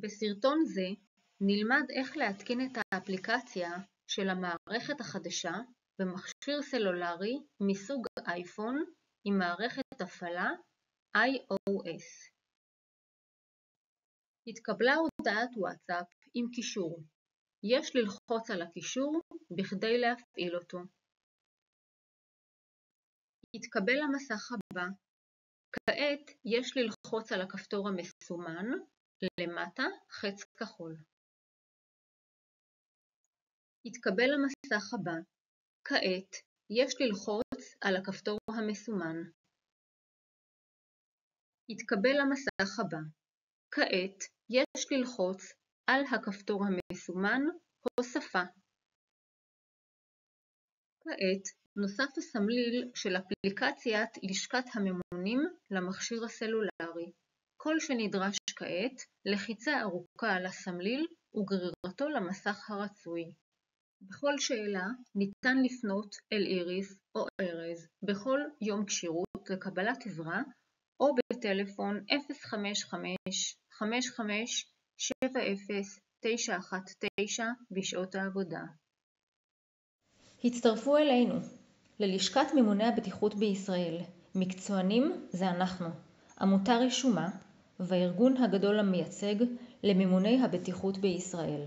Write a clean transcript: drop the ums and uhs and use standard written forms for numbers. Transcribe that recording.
בסרטון זה נלמד איך להתקין את האפליקציה של המערכת החדשה במכשיר סלולרי מסוג אייפון עם מערכת הפעלה iOS. התקבלה הודעת וואטסאפ עם קישור. יש ללחוץ על הקישור בכדי להפעיל אותו. התקבל המסך הבא. כעת יש ללחוץ על הכפתור המסומן למטה חץ כחול. התקבל המסך הבא. כעת יש ללחוץ על הכפתור המסומן. התקבל המסך הבא. כעת יש ללחוץ על הכפתור המסומן הוספה. כעת נוסף הסמליל של אפליקציית לשכת הממונים למכשיר הסלולרי. כל שנדרש כעת לחיצה ארוכה על הסמליל וגרירתו למסך הרצוי. בכל שאלה ניתן לפנות אל איריס או ארז בכל יום כשירות לקבלת עזרה או בטלפון 055-55-70-919 בשעות העבודה. הצטרפו אלינו ללשכת ממוני הבטיחות בישראל. מקצוענים זה אנחנו, עמותה רשומה והארגון הגדול המייצג לממוני הבטיחות בישראל.